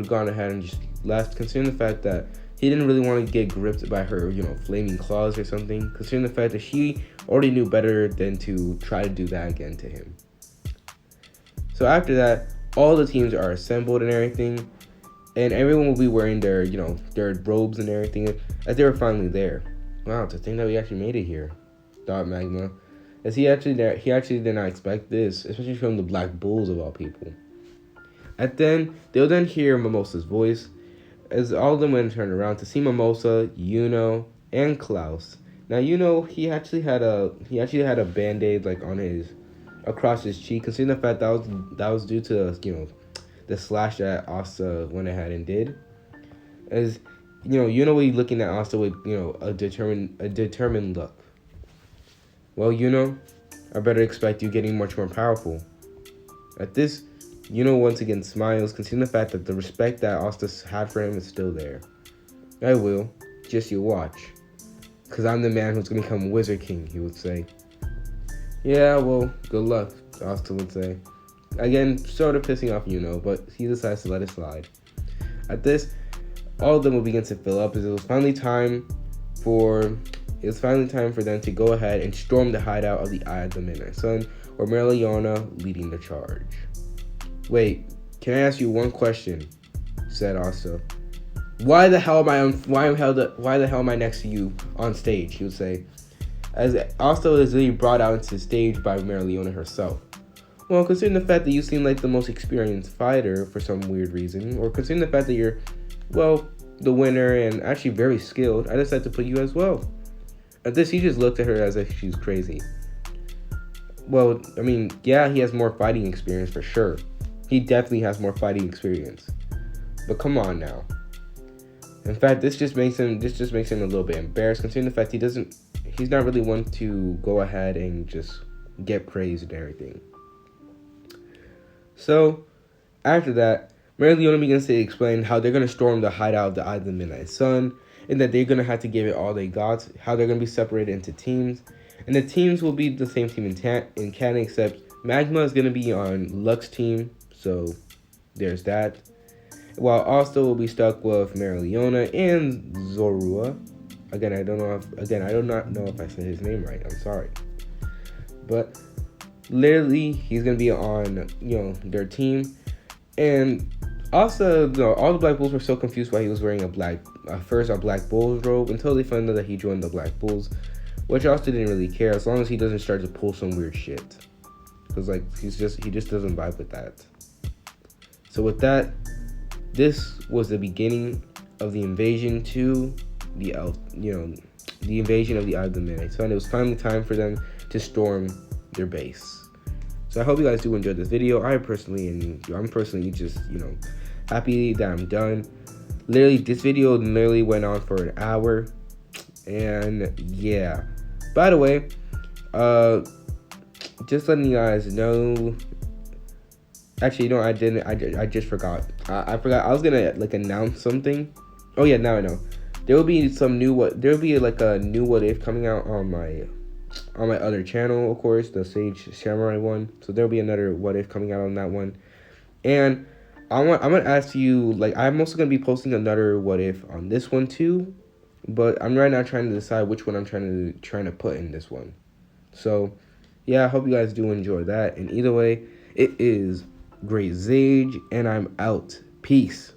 gone ahead and just left, considering the fact that he didn't really want to get gripped by her flaming claws or something. Considering the fact that she already knew better than to try to do that again to him. So after that, all the teams are assembled and everything, and everyone will be wearing their their robes and everything as they were finally there. Wow, to think that we actually made it here, thought Magma, as he actually did not expect this, especially from the Black Bulls of all people. They'll then hear Mimosa's voice, as all of them went and turned around to see Mimosa, Yuno, and Klaus. Now Yuno, he actually had a band-aid like across his cheek, considering the fact that was due to the slash that Asta went ahead and did. As Yuno will be looking at Asta with a determined look. Well, Yuno, I better expect you getting much more powerful. At this, Yuno once again smiles, considering the fact that the respect that Asta had for him is still there. I will, just you watch, cause I'm the man who's gonna become Wizard King, he would say. Yeah, well, good luck, Asta would say. Again, sort of pissing off Yuno, but he decides to let it slide. At this, all of them will begin to fill up, as it was finally time for them to go ahead and storm the hideout of the Eye of the Midnight Sun, or Mary Leona leading the charge. Wait, can I ask you one question? Said Asta. Why the hell am I next to you on stage? He would say, as Asta was really brought out into the stage by Mary Leona herself. Well, considering the fact that you seem like the most experienced fighter for some weird reason, or considering the fact that you're, well, the winner and actually very skilled, I decided to put you as well. At this, he just looked at her as if she's crazy. Well, I mean, yeah, he has more fighting experience for sure. He definitely has more fighting experience. But come on now. In fact, this just makes him a little bit embarrassed, considering the fact he's not really one to go ahead and just get praised and everything. So after that, Leona begins to explain how they're gonna storm the hideout of the Eye of the Midnight Sun, and that they're gonna have to give it all they got. How they're gonna be separated into teams, and the teams will be the same team in canon, except Magma is gonna be on Lux's team. So there's that. While Asta will be stuck with Leona and Zorua. Again, I do not know if I said his name right. I'm sorry. But literally, he's gonna be on, their team. And also, all the Black Bulls were so confused why he was wearing a Black Bulls robe, until they found out that he joined the Black Bulls, which Asta didn't really care as long as he doesn't start to pull some weird shit. Because he just doesn't vibe with that. So with that, this was the beginning of the invasion to the invasion of the Eye of the Midnight Sun. It was finally time for them to storm their base. So I hope you guys do enjoy this video. I'm personally just, happy that I'm done. Literally, this video went on for an hour. And yeah. By the way, just letting you guys know. Actually, I didn't. I just forgot. I forgot. I was gonna announce something. Oh yeah, now I know. There will be a new what if coming out on my other channel, of course, the Sage Samurai one. So there'll be another what if coming out on that one. And I'm gonna ask you, I'm also gonna be posting another what if on this one too. But I'm right now trying to decide which one I'm trying to put in this one. So yeah, I hope you guys do enjoy that. And either way, it is Great Zage, and I'm out. Peace.